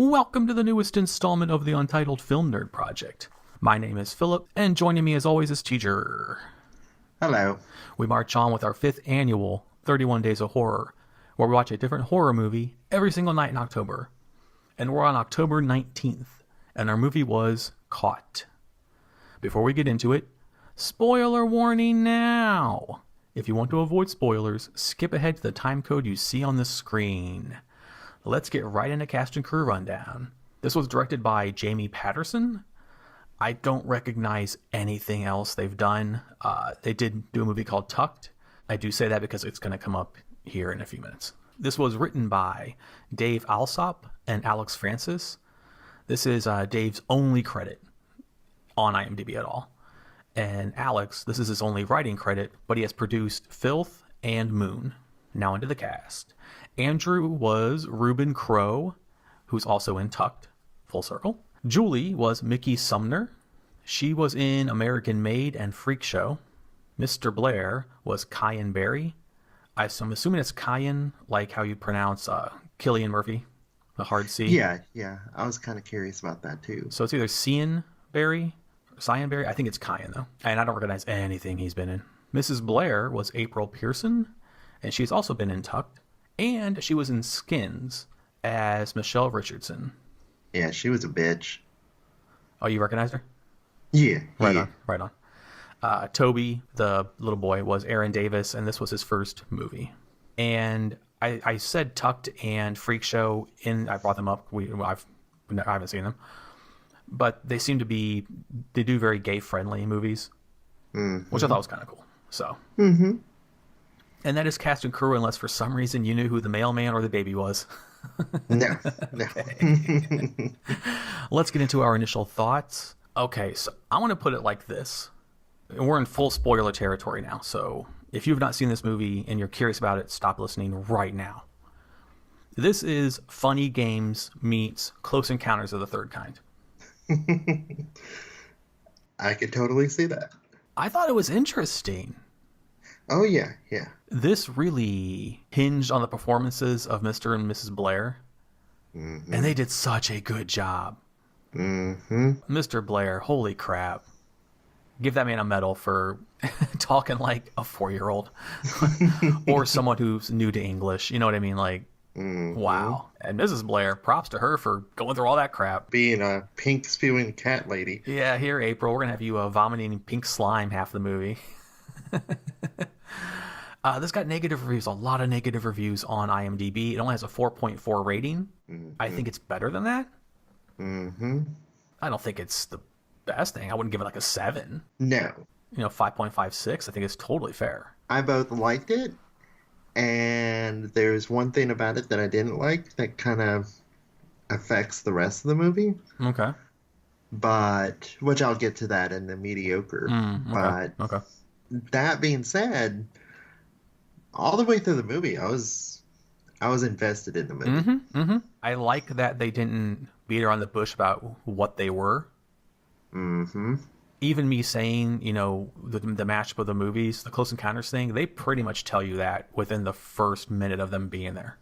Welcome to the newest installment of the Untitled Film Nerd Project. My name is Philip, and joining me as always is Teacher. Hello. We march on with our 5th annual 31 Days of Horror, where we watch a different horror movie every single night in October. And we're on October 19th, and our movie was Caught. Before we get into it, spoiler warning now! If you want to avoid spoilers, skip ahead to the time code you see on the screen. Let's get right into cast and crew rundown. This was directed by Jamie Patterson. I don't recognize anything else they've done. They did do a movie called Tucked. I do say that because it's going to come up here in a few minutes. This was written by Dave Alsop and Alex Francis. This is Dave's only credit on IMDb at all. And Alex, this is his only writing credit, but he has produced Filth and Moon. Now into the cast. Andrew was Ruben Crowe, who's also in Tucked, full circle. Julie was Mickey Sumner. She was in American Made and Freak Show. Mr. Blair was Kyan Barry. I'm assuming it's Kyan, like how you pronounce Cillian Murphy, the hard C. Yeah. I was kind of curious about that too. So it's either Cian Barry or Cyan Barry. I think it's Kyan though. And I don't recognize anything he's been in. Mrs. Blair was April Pearson, and she's also been in Tucked. And she was in Skins as Michelle Richardson. Yeah, she was a bitch. Oh, you recognized her? Yeah. Right on. Toby, the little boy, was Aaron Davis, and this was his first movie. And I said Tucked and Freak Show, I brought them up. I haven't seen them. But they seem to be, they do very gay-friendly movies, which I thought was kind of cool. So. Mm-hmm. And that is cast and crew, unless for some reason you knew who the mailman or the baby was. No. Let's get into our initial thoughts. Okay, so I want to put it like this. We're in full spoiler territory now, so if you've not seen this movie and you're curious about it, stop listening right now. This is Funny Games meets Close Encounters of the Third Kind. I could totally see that. I thought it was interesting. Oh, yeah. This really hinged on the performances of Mr. and Mrs. Blair. Mm-hmm. And they did such a good job. Mm-hmm. Mr. Blair, holy crap. Give that man a medal for talking like a 4-year-old. Or someone who's new to English. You know what I mean? Like, wow. And Mrs. Blair, props to her for going through all that crap. Being a pink spewing cat lady. Yeah, here, April, we're going to have you vomiting pink slime half the movie. This got negative reviews, a lot of negative reviews on IMDb. It only has a 4.4 rating. Mm-hmm. I think it's better than that. Mm-hmm. I don't think it's the best thing. I wouldn't give it like a 7. No. 5.56. I think it's totally fair. I both liked it, and there's one thing about it that I didn't like that kind of affects the rest of the movie. Okay. But, which I'll get to that in the mediocre. Okay. That being said, all the way through the movie, I was invested in the movie. I like that they didn't beat around the bush about what they were. Mm-hmm. Even me saying, the matchup of the movies, the Close Encounters thing, they pretty much tell you that within the first minute of them being there.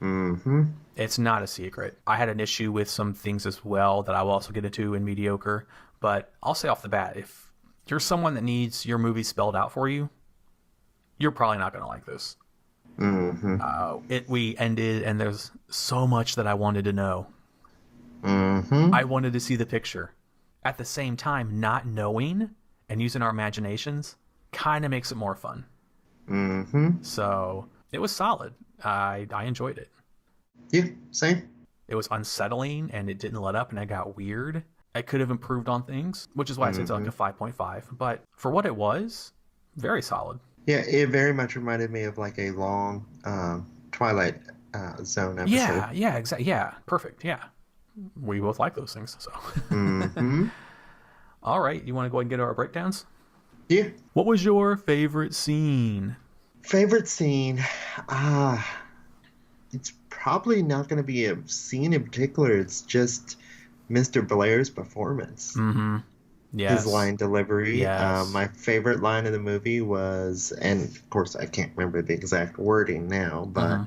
Mm-hmm. It's not a secret. I had an issue with some things as well that I will also get into in mediocre. But I'll say off the bat, if you're someone that needs your movie spelled out for you, you're probably not going to like this. Mm-hmm. We ended, and there's so much that I wanted to know. Mm-hmm. I wanted to see the picture. At the same time, not knowing and using our imaginations kind of makes it more fun. Mm-hmm. So it was solid. I enjoyed it. Yeah, same. It was unsettling, and it didn't let up, and it got weird. I could have improved on things, which is why I said it's like a 5.5. But for what it was, very solid. Yeah, it very much reminded me of like a long Twilight Zone episode. Yeah, exactly. Yeah, perfect. Yeah. We both like those things. So. Mm-hmm. All right, you want to go ahead and get our breakdowns? Yeah. What was your favorite scene? Favorite scene? It's probably not going to be a scene in particular. It's just Mr. Blair's performance. Mm-hmm. Yes. His line delivery. Yes. My favorite line of the movie was, and of course I can't remember the exact wording now, but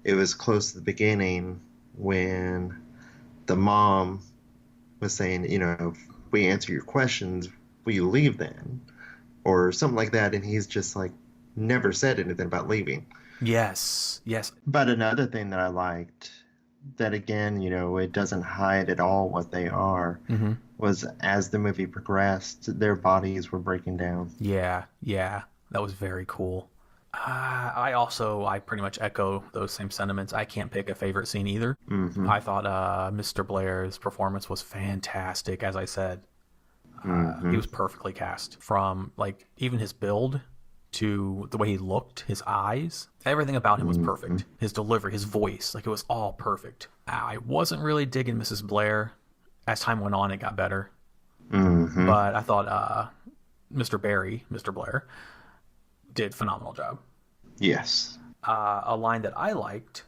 it was close to the beginning when the mom was saying, if we answer your questions, will you leave then? Or something like that. And he's just like, never said anything about leaving. Yes, yes. But another thing that I liked, that again, it doesn't hide at all what they are, Hmm. was as the movie progressed, their bodies were breaking down. Yeah, yeah. That was very cool. I pretty much echo those same sentiments. I can't pick a favorite scene either. Mm-hmm. I thought Mr. Blair's performance was fantastic, as I said. He Mm-hmm. was perfectly cast from like even his build to the way he looked, his eyes, everything about him was Mm-hmm. perfect. His delivery, his voice, like it was all perfect. I wasn't really digging Mrs. Blair. As time went on, it got better. Mm-hmm. But I thought Mr. Blair, did phenomenal job. Yes. A line that I liked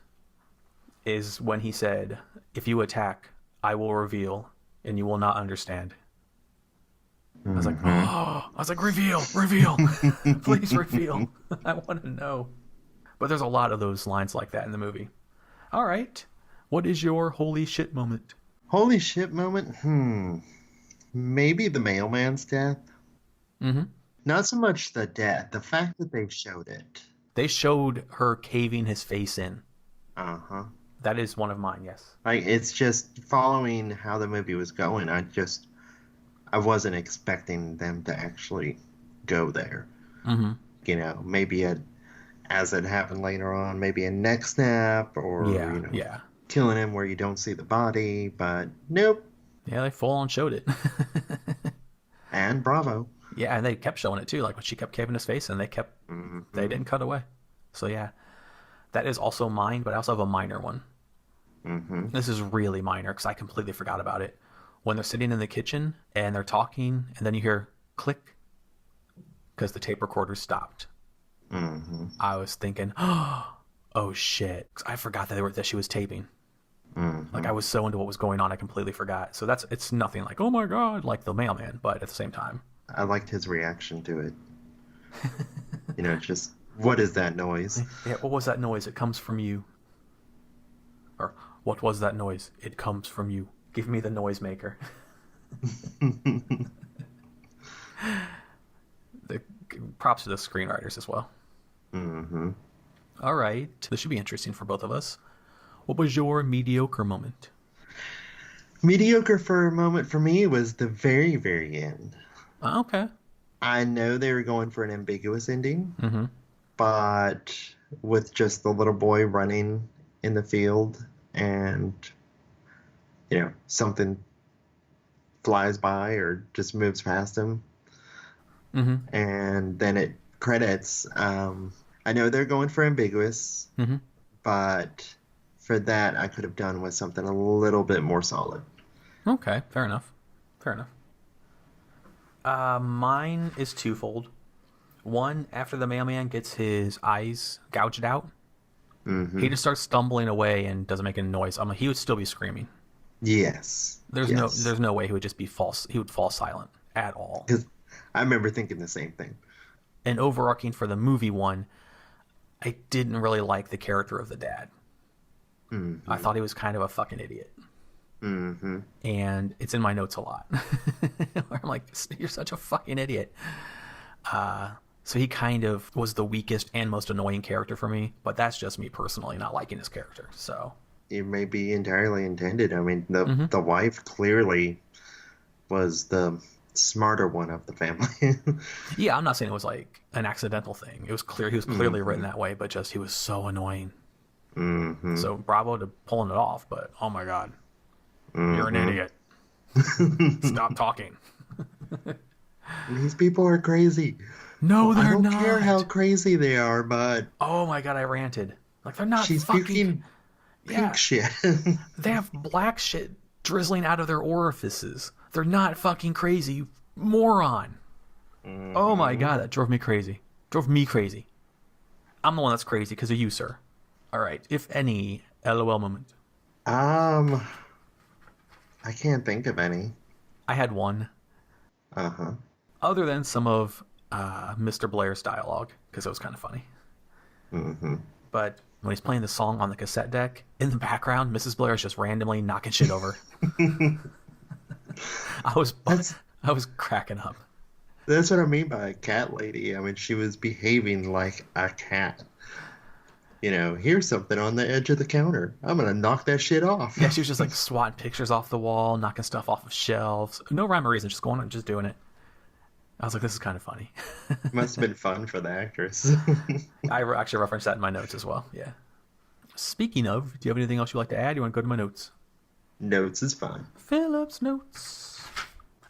is when he said, "If you attack, I will reveal, and you will not understand." I was like, Mm-hmm. oh, I was like, reveal, reveal, please reveal. I want to know. But there's a lot of those lines like that in the movie. All right, what is your holy shit moment? Holy shit moment? Maybe the mailman's death. Mm-hmm. Not so much the death, the fact that they showed it. They showed her caving his face in. Uh-huh. That is one of mine. Yes. Like, it's just following how the movie was going. I wasn't expecting them to actually go there. Mm-hmm. Maybe as it happened later on, maybe a neck snap or, Yeah. Yeah. killing him where you don't see the body, but nope. Yeah. They full on showed it. And bravo. Yeah, and they kept showing it too. Like when she kept caving his face, and they Mm-hmm. didn't cut away. So yeah, that is also mine. But I also have a minor one. Mm-hmm. This is really minor because I completely forgot about it. When they're sitting in the kitchen and they're talking, and then you hear click because the tape recorder stopped. Mm-hmm. I was thinking, oh shit, 'cause I forgot that she was taping. Mm-hmm. Like I was so into what was going on, I completely forgot. So it's nothing like oh my god, like the mailman, but at the same time, I liked his reaction to it. Just, what is that noise? yeah. What was that noise? It comes from you. Or what was that noise? It comes from you. Give me the noisemaker. The props to the screenwriters as well. Mm-hmm. All right, this should be interesting for both of us. What was your mediocre moment? Mediocre for a moment for me was the very, very end. Okay. I know they were going for an ambiguous ending, Mm-hmm. but with just the little boy running in the field and, something flies by or just moves past him, Mm-hmm. and then it credits. I know they're going for ambiguous, Mm-hmm. but for that, I could have done with something a little bit more solid. Okay, fair enough. Fair enough. Mine is twofold. One, after the mailman gets his eyes gouged out, Mm-hmm. he just starts stumbling away and doesn't make any noise. I'm like, he would still be screaming. Yes. There's no way he would just be false. He would fall silent at all. Because I remember thinking the same thing. And overarching for the movie one, I didn't really like the character of the dad. Mm-hmm. I thought he was kind of a fucking idiot. Mm-hmm. And it's in my notes a lot. Where I'm like, you're such a fucking idiot. So he kind of was the weakest and most annoying character for me. But that's just me personally not liking his character. So It may be entirely intended. I mean, the Mhm. the wife clearly was the smarter one of the family. yeah, I'm not saying it was like an accidental thing. It was clear he was clearly Mhm. written that way, but just he was so annoying. Mm-hmm. So bravo to pulling it off, but oh my god, you're an Mhm. idiot. Stop talking. These people are crazy. No, I they're don't not. care how crazy they are, but Oh my god, I ranted. Like they're not she's fucking. puking pink Yeah, shit. they have black shit drizzling out of their orifices. They're not fucking crazy, you moron. Oh my god, that drove me crazy. Drove me crazy. I'm the one that's crazy because of you, sir. All right, if any LOL moment. Um, I can't think of any. I had one, Uh-huh. other than some of Mr. Blair's dialogue, because it was kind of funny. Mm-hmm. But when he's playing the song on the cassette deck, in the background, Mrs. Blair is just randomly knocking shit over. I was cracking up. That's what I mean by a cat lady. I mean, she was behaving like a cat. Here's something on the edge of the counter. I'm going to knock that shit off. Yeah, she was just like swatting pictures off the wall, knocking stuff off of shelves. No rhyme or reason, just going on and just doing it. I was like, this is kind of funny. Must have been fun for the actress. I actually referenced that in my notes as well. Yeah. Speaking of, do you have anything else you'd like to add? You want to go to my notes? Notes is fine. Philip's notes.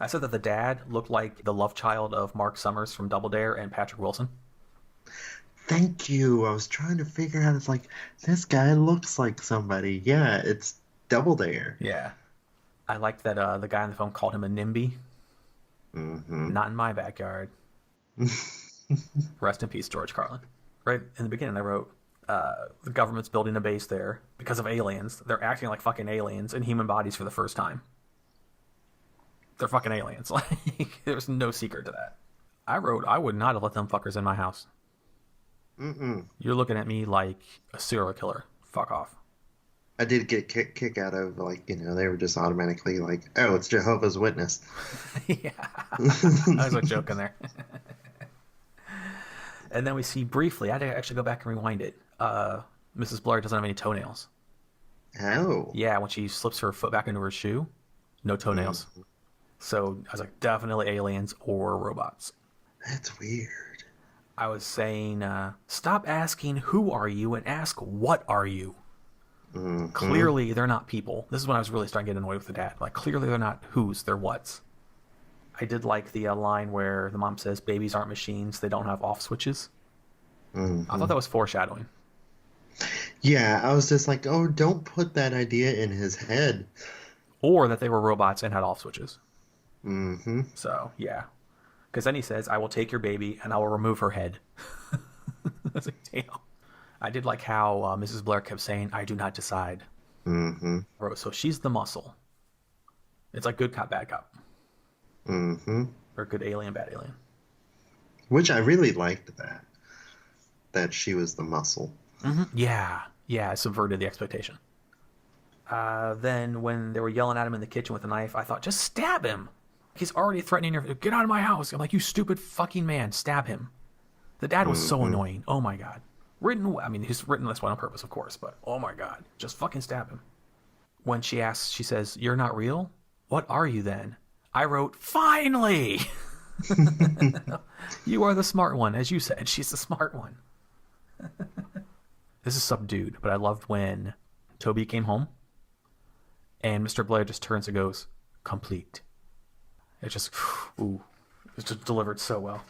I said that the dad looked like the love child of Mark Summers from Double Dare and Patrick Wilson. Thank you. I was trying to figure out, it's like, this guy looks like somebody. Yeah, it's Double Dare. Yeah. I liked that the guy in the film called him a NIMBY. Mm-hmm. Not in my backyard. Rest in peace, George Carlin. Right in the beginning, I wrote, the government's building a base there because of aliens. They're acting like fucking aliens in human bodies for the first time. They're fucking aliens. Like, there's no secret to that. I wrote, I would not have let them fuckers in my house. Mm-mm. You're looking at me like a serial killer. Fuck off. I did get kick out of, like, they were just automatically like, oh, it's Jehovah's Witness. Yeah. I was joking there. And then we see briefly, I had to actually go back and rewind it. Mrs. Blair doesn't have any toenails. Oh. Yeah, when she slips her foot back into her shoe, no toenails. Mm-hmm. So I was like, definitely aliens or robots. That's weird. I was saying, stop asking who are you and ask what are you. Mm-hmm. Clearly, they're not people. This is when I was really starting to get annoyed with the dad. Like, clearly they're not who's, they're what's. I did like the line where the mom says, babies aren't machines, they don't have off switches. Mm-hmm. I thought that was foreshadowing. Yeah, I was just like, oh, don't put that idea in his head. Or that they were robots and had off switches. Mm-hmm. So, yeah. Because then he says, I will take your baby and I will remove her head. I was like, damn. I did like how Mrs. Blair kept saying, I do not decide. Mm-hmm. So she's the muscle. It's like good cop, bad cop. Mm-hmm. Or good alien, bad alien. Which I really liked that she was the muscle. Mm-hmm. Yeah. Yeah, it subverted the expectation. Then when they were yelling at him in the kitchen with a knife, I thought, just stab him. He's already threatening her. Get out of my house. I'm like, you stupid fucking man. Stab him. The dad was so annoying. Oh, my God. He's written this one on purpose, of course, but oh, my God. Just fucking stab him. When she asks, she says, you're not real? What are you then? I wrote, finally! You are the smart one. As you said, she's the smart one. This is subdued, but I loved when Toby came home and Mr. Blair just turns and goes, complete. It's just delivered so well.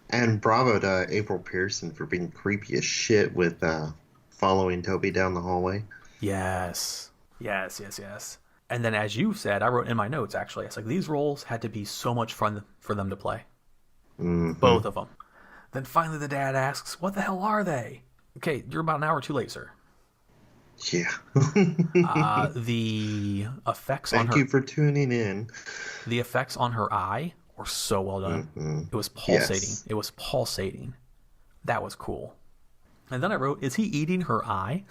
And bravo to April Pearson for being creepy as shit with following Toby down the hallway. Yes. And then, as you said, I wrote in my notes, actually, it's like these roles had to be so much fun for them to play. Mm-hmm. Both of them. Then finally the dad asks, what the hell are they? Okay, you're about an hour too late, sir. Yeah. The effects on her... Thank you for tuning in. The effects on her eye were so well done. Mm-hmm. It was pulsating. Yes. It was pulsating. That was cool. And then I wrote, is he eating her eye?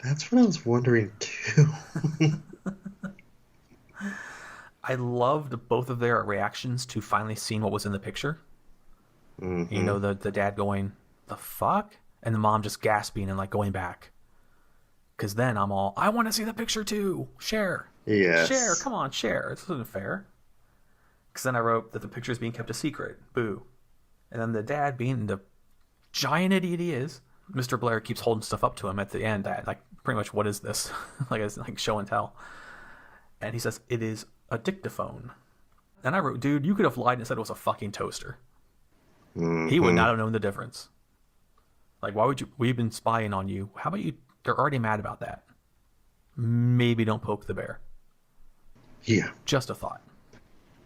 That's what I was wondering, too. I loved both of their reactions to finally seeing what was in the picture. Mm-hmm. The dad going, the fuck? And the mom just gasping and, like, going back. Because then I'm all, I want to see the picture, too. Share. Yes. Share. Come on, share. This isn't fair. Because then I wrote that the picture is being kept a secret. Boo. And then the dad, being the giant idiot he is, Mr. Blair keeps holding stuff up to him at the end. Like, pretty much, what is this? It's like show and tell. And he says, it is a dictaphone. And I wrote, dude, you could have lied and said it was a fucking toaster. Mm-hmm. He would not have known the difference. Like, why would you? We've been spying on you. How about you? They're already mad about that. Maybe don't poke the bear. Yeah. Just a thought.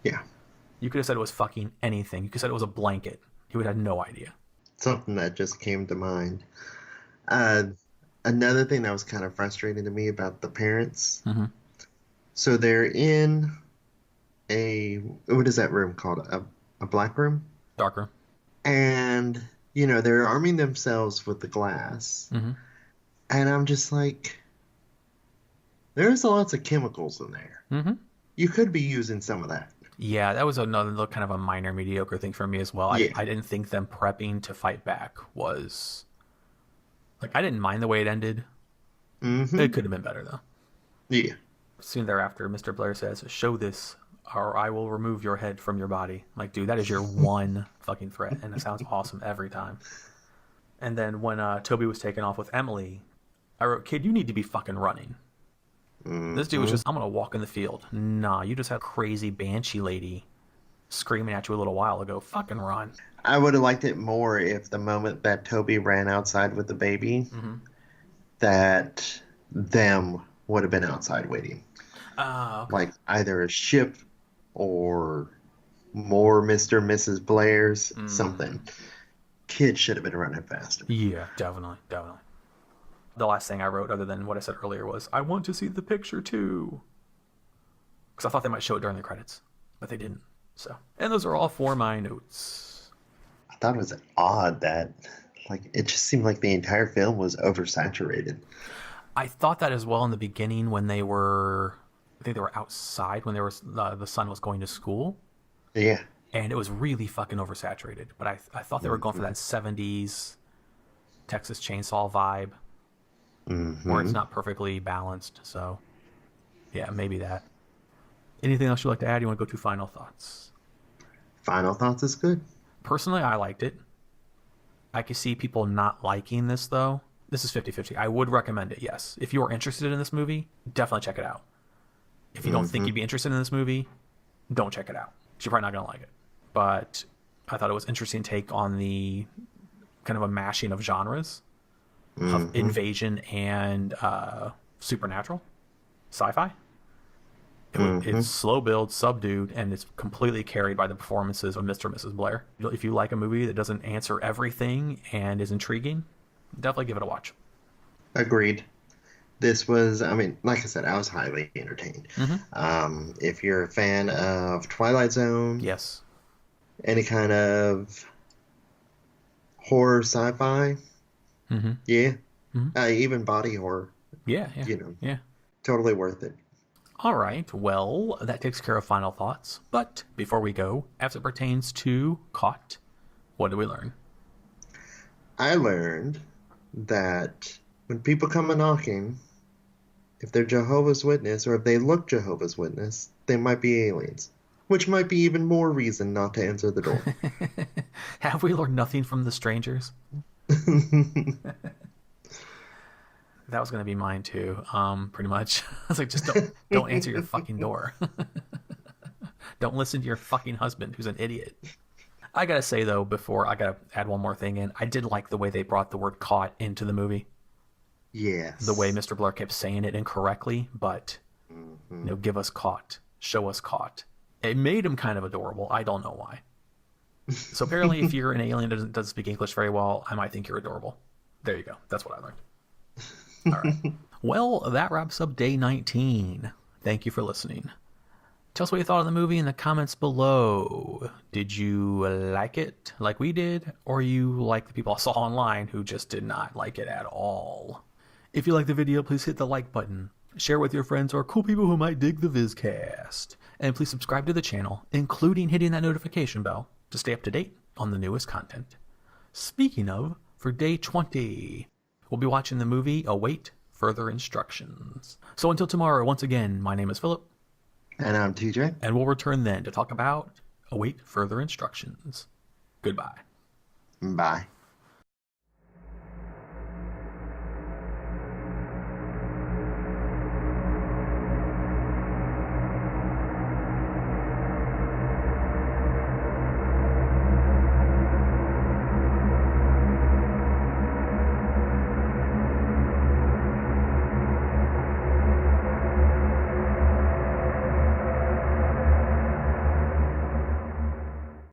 Yeah. You could have said it was fucking anything. You could have said it was a blanket. He would have no idea. Something that just came to mind. Another thing that was kind of frustrating to me about the parents. Mm-hmm. So they're in what is that room called? A black room? Dark room. And they're arming themselves with the glass. Mm-hmm. And I'm just like, there's lots of chemicals in there. Mm-hmm. You could be using some of that. Yeah, that was another kind of a minor mediocre thing for me as well. Yeah. I didn't think them prepping to fight back was like I didn't mind the way it ended. Mm-hmm. It could have been better though. Yeah. Soon thereafter, Mr. Blair says, "Show this, or I will remove your head from your body." Like, dude, that is your one fucking threat, and it sounds awesome every time. And then when Toby was taken off with Emily, I wrote, "Kid, you need to be fucking running." This dude was just, "I'm gonna walk in the field." Nah, you just had a crazy banshee lady screaming at you a little while ago. Fucking run. I would have liked it more if the moment that Toby ran outside with the baby, Mm-hmm. that them would have been outside waiting. Okay. Like either a ship or more Mr. and Mrs. Blair's, something. Kids should have been running faster. Yeah, definitely. The last thing I wrote, other than what I said earlier, was, "I want to see the picture too." Because I thought they might show it during the credits, but they didn't. So, and those are all for my notes. I thought it was odd that, like, it just seemed like the entire film was oversaturated. I thought that as well in the beginning when they were, I think they were outside when the son was going to school, Yeah. and it was really fucking oversaturated. But I thought they were going for that 70s Texas Chainsaw vibe, where it's not perfectly balanced. So, yeah, maybe that. Anything else you'd like to add? You want to go to final thoughts? Final thoughts is good. Personally, I liked it. I can see people not liking this, though. This is 50-50. I would recommend it, yes. If you are interested in this movie, definitely check it out. If you don't think you'd be interested in this movie, don't check it out. You're probably not going to like it. But I thought it was an interesting take on the kind of a mashing of genres of invasion and supernatural, sci-fi. It's slow build, subdued, and it's completely carried by the performances of Mr. and Mrs. Blair. If you like a movie that doesn't answer everything and is intriguing, definitely give it a watch. Agreed. This was, I mean, like I said, I was highly entertained. If you're a fan of Twilight Zone, Yes. any kind of horror, sci-fi, yeah, even body horror, Yeah. totally worth it. All right. Well, that takes care of final thoughts. But before we go, as it pertains to Caught, what did we learn? I learned that when people come a knocking, if they're Jehovah's Witness or if they look Jehovah's Witness, they might be aliens, which might be even more reason not to answer the door. Have we learned nothing from the strangers? That was going to be mine too, pretty much. I was like, just don't answer your fucking door. Don't listen to your fucking husband, who's an idiot. I gotta say, though, before I gotta add one more thing in, I did like the way they brought the word caught into the movie. Yes. The way Mr. Blair kept saying it incorrectly, but, give us caught, show us caught. It made him kind of adorable. I don't know why. So apparently, if you're an alien that doesn't speak English very well, I might think you're adorable. There you go. That's what I learned. All right. Well, that wraps up day 19. Thank you for listening. Tell us what you thought of the movie in the comments below. Did you like it like we did? Or you like the people I saw online who just did not like it at all? If you like the video, please hit the like button. Share with your friends or cool people who might dig the Vizcast. And please subscribe to the channel, including hitting that notification bell to stay up to date on the newest content. Speaking of, for day 20, we'll be watching the movie Await Further Instructions. So until tomorrow, once again, my name is Philip. And I'm TJ. And we'll return then to talk about Await Further Instructions. Goodbye. Bye.